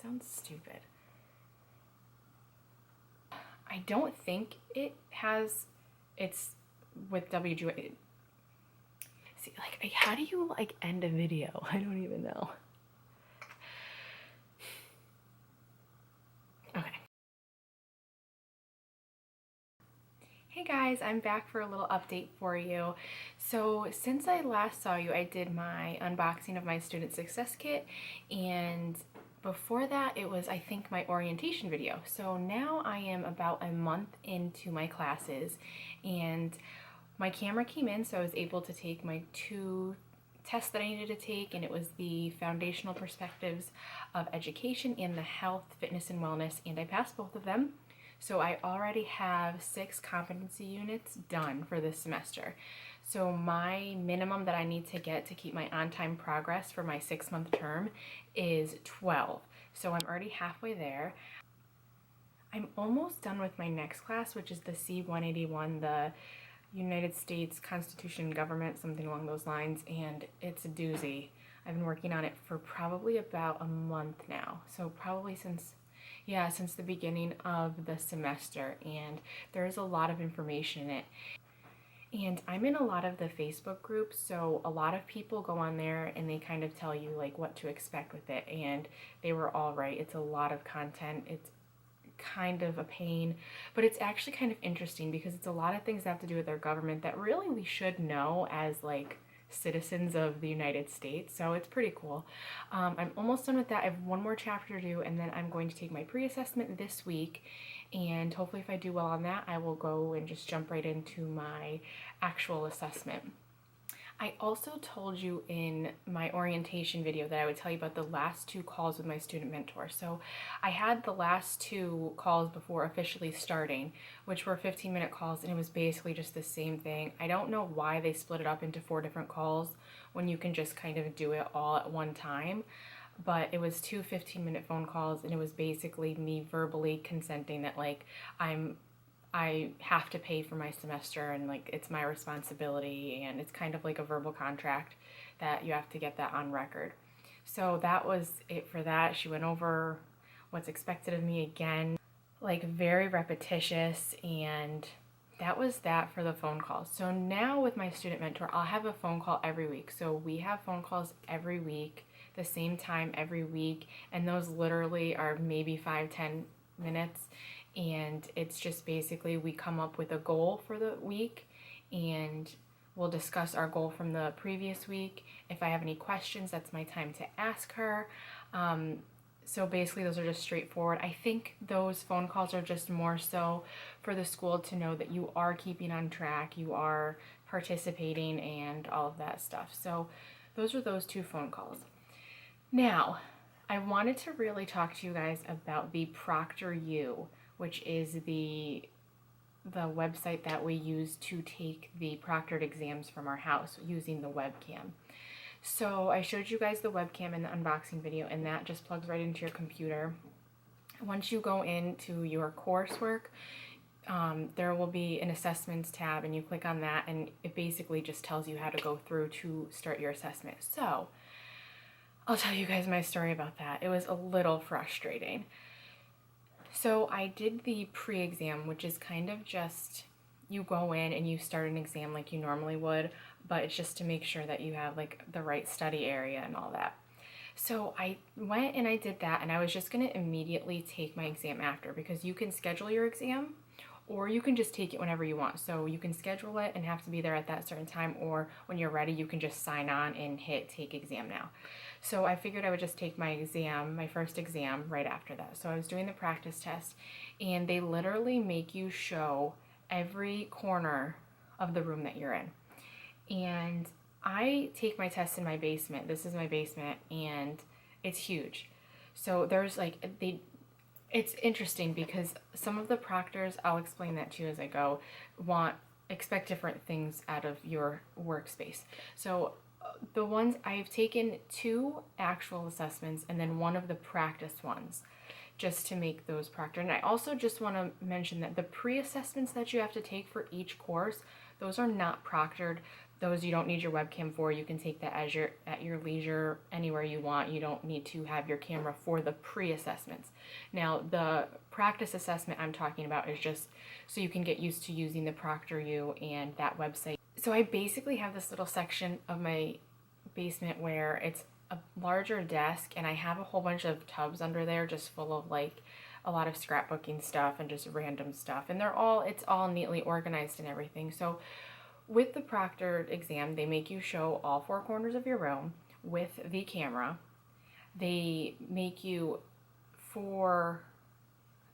sounds stupid. I don't think it has, it's with WGU. See, like, how do you, like, end a video? I don't even know. Okay. Hey guys, I'm back for a little update for you. So since I last saw you, I did my unboxing of my Student Success Kit, and before that it was, I think, my orientation video. So now I am about a month into my classes, and my camera came in, so I was able to take my 2 tests that I needed to take, and it was the Foundational Perspectives of Education and the Health, Fitness, and Wellness, and I passed both of them. So I already have 6 competency units done for this semester. So my minimum that I need to get to keep my on-time progress for my 6-month term is 12. So I'm already halfway there. I'm almost done with my next class, which is the C-181, the United States Constitution and Government, something along those lines, and it's a doozy. I've been working on it for probably about a month now. So probably since the beginning of the semester, and there's a lot of information in it. And I'm in a lot of the Facebook groups, so a lot of people go on there and they kind of tell you like what to expect with it, and they were all right. It's a lot of content. It's kind of a pain, but it's actually kind of interesting because it's a lot of things that have to do with our government that really we should know as like citizens of the United States, so it's pretty cool. I'm almost done with that. I have one more chapter to do, and then I'm going to take my pre-assessment this week, and hopefully if I do well on that, I will go and just jump right into my actual assessment. I also told you in my orientation video that I would tell you about the last 2 calls with my student mentor. So I had the last 2 calls before officially starting, which were 15-minute calls, and it was basically just the same thing. I don't know why they split it up into 4 different calls when you can just kind of do it all at one time. But it was 2 15-minute phone calls, and it was basically me verbally consenting that like I have to pay for my semester, and like it's my responsibility, and it's kind of like a verbal contract that you have to get that on record. So that was it for that. She went over what's expected of me again, like very repetitious, and that was that for the phone calls. So now with my student mentor, I'll have a phone call every week. So we have phone calls every week, the same time every week, and those literally are maybe 5-10 minutes. And it's just basically we come up with a goal for the week, and we'll discuss our goal from the previous week. If I have any questions, that's my time to ask her. So basically those are just straightforward. I think those phone calls are just more so for the school to know that you are keeping on track, you are participating, and all of that stuff. So those are those 2 phone calls. Now, I wanted to really talk to you guys about the Proctored, which is the website that we use to take the proctored exams from our house using the webcam. So I showed you guys the webcam in the unboxing video, and that just plugs right into your computer. Once you go into your coursework, there will be an assessments tab, and you click on that, and it basically just tells you how to go through to start your assessment. So I'll tell you guys my story about that. It was a little frustrating. So I did the pre-exam, which is kind of just you go in and you start an exam like you normally would, but it's just to make sure that you have like the right study area and all that. So I went and I did that, and I was just going to immediately take my exam after, because you can schedule your exam or you can just take it whenever you want. So you can schedule it and have to be there at that certain time, or when you're ready you can just sign on and hit take exam now. So I figured I would just take my exam, my first exam, right after that. So I was doing the practice test, and they literally make you show every corner of the room that you're in. And I take my test in my basement. This is my basement, and it's huge. So there's like, it's interesting because some of the proctors, I'll explain that to you as I go, expect different things out of your workspace. So the ones I've taken 2 actual assessments and then 1 of the practice ones, just to make those proctored. And I also just want to mention that the pre-assessments that you have to take for each course, those are not proctored. Those you don't need your webcam for. You can take that as at your leisure anywhere you want. You don't need to have your camera for the pre-assessments. Now, the practice assessment I'm talking about is just so you can get used to using the Proctored and that website. So I basically have this little section of my basement where it's a larger desk, and I have a whole bunch of tubs under there just full of like a lot of scrapbooking stuff and just random stuff, and it's all neatly organized and everything. So with the Proctored exam, they make you show all four corners of your room with the camera. They make you, for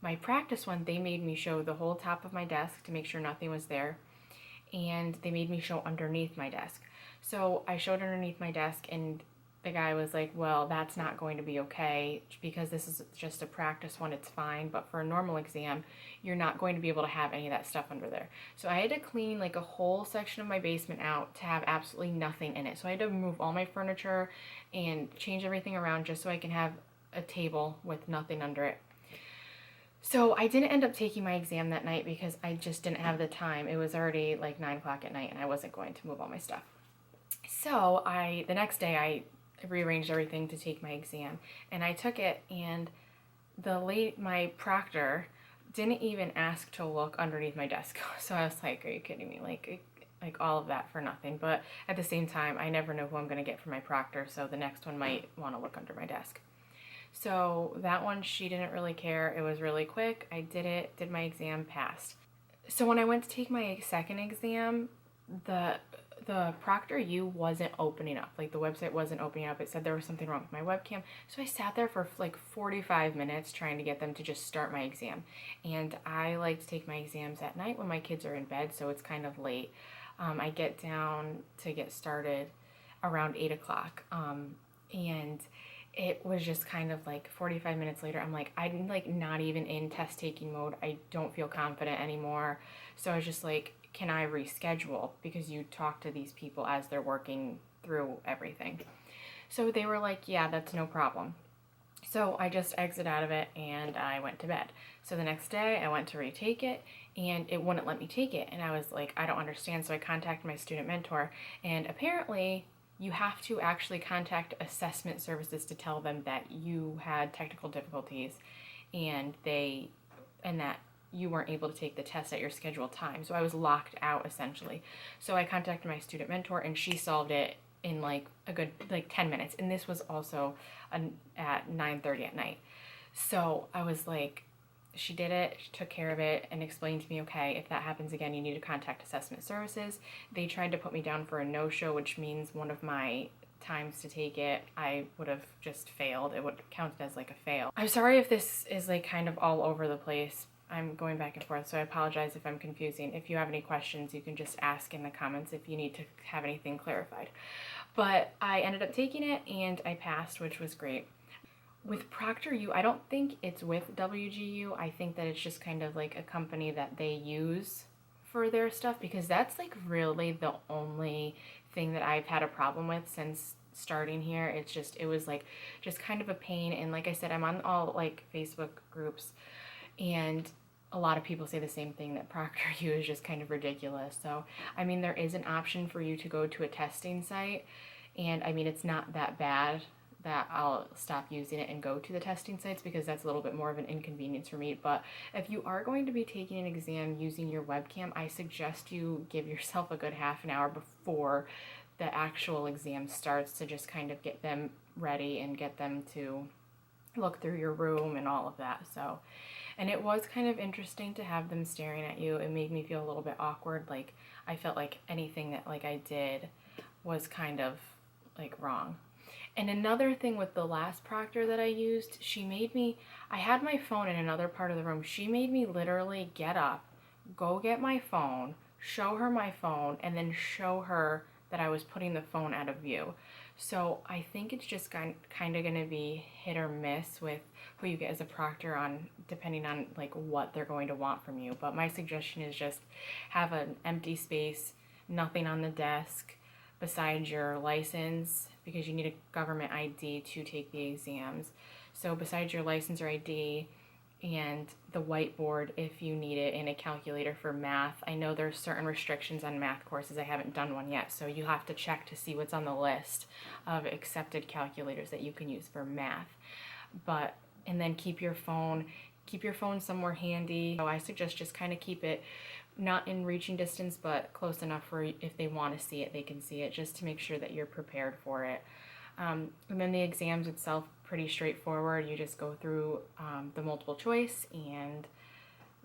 my practice one, they made me show the whole top of my desk to make sure nothing was there, and they made me show underneath my desk. So I showed underneath my desk, and the guy was like, well, that's not going to be okay because this is just a practice one, it's fine, but for a normal exam, you're not going to be able to have any of that stuff under there. So I had to clean like a whole section of my basement out to have absolutely nothing in it. So I had to remove all my furniture and change everything around just so I can have a table with nothing under it. So I didn't end up taking my exam that night because I just didn't have the time. It was already like 9 o'clock at night and I wasn't going to move all my stuff. So the next day I rearranged everything to take my exam, and I took it, and my proctor didn't even ask to look underneath my desk. So I was like, are you kidding me? Like all of that for nothing. But at the same time, I never know who I'm going to get for my proctor, so the next one might want to look under my desk. So that one, she didn't really care. It was really quick. I did my exam, passed. So when I went to take my second exam, the Proctored wasn't opening up. Like the website wasn't opening up. It said there was something wrong with my webcam. So I sat there for like 45 minutes trying to get them to just start my exam. And I like to take my exams at night when my kids are in bed, so it's kind of late. I get down to get started around 8 o'clock. And it was just kind of like 45 minutes later, I'm like not even in test taking mode. I don't feel confident anymore. So I was just like, can I reschedule? Because you talk to these people as they're working through everything. So they were like, yeah, that's no problem. So I just exited out of it and I went to bed. So the next day I went to retake it and it wouldn't let me take it. And I was like, I don't understand. So I contacted my student mentor, and apparently you have to actually contact assessment services to tell them that you had technical difficulties and that you weren't able to take the test at your scheduled time. So I was locked out essentially. So I contacted my student mentor, and she solved it in like a good 10 minutes. And this was also at 9:30 at night. So I was like, she did it, she took care of it, and explained to me, okay, if that happens again, you need to contact assessment services. They tried to put me down for a no-show, which means one of my times to take it, I would have just failed. It would count as like a fail. I'm sorry if this is like kind of all over the place. I'm going back and forth, so I apologize if I'm confusing. If you have any questions, you can just ask in the comments if you need to have anything clarified. But I ended up taking it and I passed, which was great. With Proctored, I don't think it's with WGU. I think that it's just kind of like a company that they use for their stuff, because that's like really the only thing that I've had a problem with since starting here. It was like just kind of a pain. And like I said, I'm on all like Facebook groups, and a lot of people say the same thing, that Proctored is just kind of ridiculous. So, I mean, there is an option for you to go to a testing site, and I mean, it's not that bad that I'll stop using it and go to the testing sites, because that's a little bit more of an inconvenience for me. But if you are going to be taking an exam using your webcam, I suggest you give yourself a good half an hour before the actual exam starts to just kind of get them ready and get them to look through your room and all of that. So, and it was kind of interesting to have them staring at you. It made me feel a little bit awkward. Like I felt like anything that like I did was kind of like wrong. And another thing with the last proctor that I used, I had my phone in another part of the room. She made me literally get up, go get my phone, show her my phone, and then show her that I was putting the phone out of view. So I think it's just kind of going to be hit or miss with who you get as a proctor, depending on like what they're going to want from you. But my suggestion is just have an empty space, nothing on the desk besides your license, because you need a government ID to take the exams. So besides your license or ID, and the whiteboard if you need it, and a calculator for math. I know there's certain restrictions on math courses. I haven't done one yet, so you have to check to see what's on the list of accepted calculators that you can use for math. And then keep your phone somewhere handy. So I suggest just kind of keep it not in reaching distance, but close enough where if they want to see it, they can see it, just to make sure that you're prepared for it. And then the exams itself, pretty straightforward. You just go through the multiple choice, and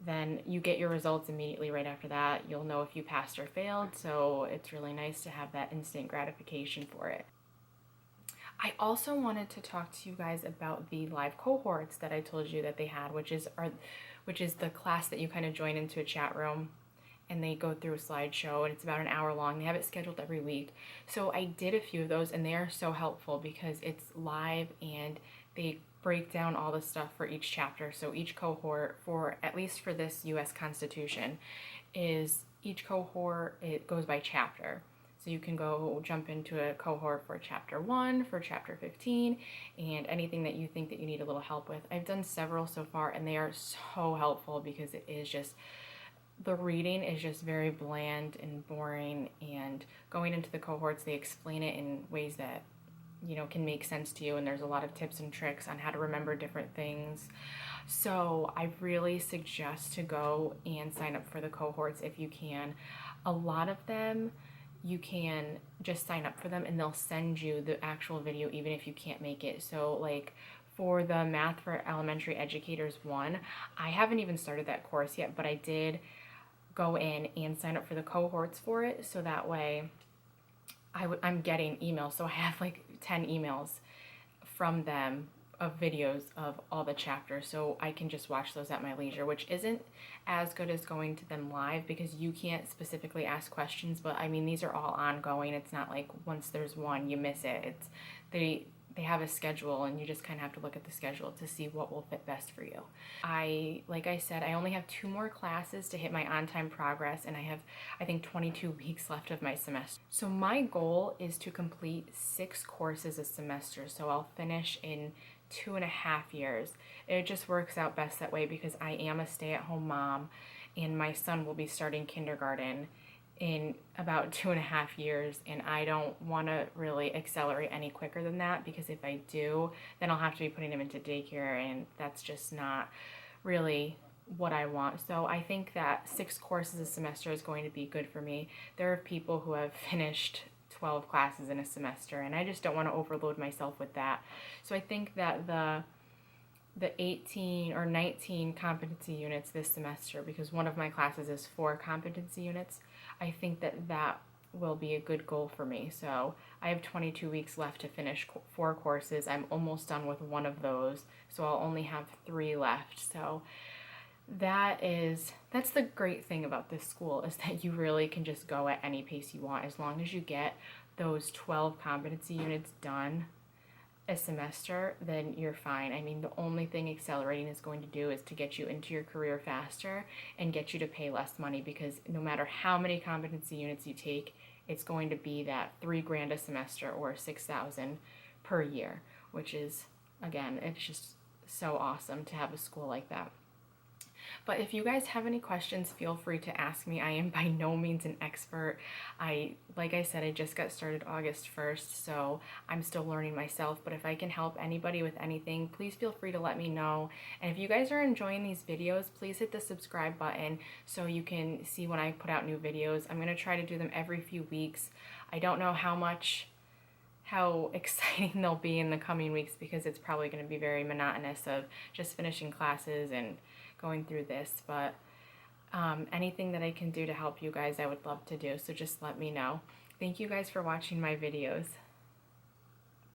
then you get your results immediately right after that. You'll know if you passed or failed, so it's really nice to have that instant gratification for it. I also wanted to talk to you guys about the live cohorts that I told you that they had, which is the class that you kind of join into a chat room, and they go through a slideshow, and it's about an hour long. They have it scheduled every week. So I did a few of those, and they are so helpful because it's live and they break down all the stuff for each chapter. So each cohort, for at least for this US Constitution, each cohort, it goes by chapter. So you can go jump into a cohort for chapter 1, for chapter 15, and anything that you think that you need a little help with. I've done several so far, and they are so helpful because the reading is just very bland and boring, and going into the cohorts, they explain it in ways that, can make sense to you, and there's a lot of tips and tricks on how to remember different things. So I really suggest to go and sign up for the cohorts if you can. A lot of them, you can just sign up for them and they'll send you the actual video even if you can't make it. So like for the Math for Elementary Educators 1, I haven't even started that course yet, but I did go in and sign up for the cohorts for it, so that way I'm getting emails. So I have like 10 emails from them of videos of all the chapters, so I can just watch those at my leisure, which isn't as good as going to them live because you can't specifically ask questions. But I mean, these are all ongoing. It's not like once there's one you miss it. They have a schedule, and you just kind of have to look at the schedule to see what will fit best for you. Like I said, I only have 2 more classes to hit my on-time progress, and I have, I think, 22 weeks left of my semester. So my goal is to complete 6 courses a semester, so I'll finish in 2.5 years. It just works out best that way because I am a stay-at-home mom, and my son will be starting kindergarten in about 2.5 years, and I don't want to really accelerate any quicker than that, because if I do, then I'll have to be putting him into daycare, and that's just not really what I want. So I think that 6 courses a semester is going to be good for me. There are people who have finished 12 classes in a semester, and I just don't want to overload myself with that. So I think that the 18 or 19 competency units this semester, because one of my classes is 4 competency units, I think that will be a good goal for me. So I have 22 weeks left to finish 4 courses. I'm almost done with one of those, so I'll only have 3 left. So that's the great thing about this school, is that you really can just go at any pace you want as long as you get those 12 competency units done a semester, then you're fine. I mean, the only thing accelerating is going to do is to get you into your career faster and get you to pay less money, because no matter how many competency units you take, it's going to be that $3,000 a semester or $6,000 per year, which is, again, it's just so awesome to have a school like that. But if you guys have any questions, feel free to ask me. I am by no means an expert. Like I said, I just got started August 1st, so I'm still learning myself. But if I can help anybody with anything, please feel free to let me know. And if you guys are enjoying these videos, please hit the subscribe button so you can see when I put out new videos. I'm going to try to do them every few weeks. I don't know how exciting they'll be in the coming weeks, because it's probably going to be very monotonous of just finishing classes and going through this, but anything that I can do to help you guys, I would love to do, so just let me know. Thank you guys for watching my videos.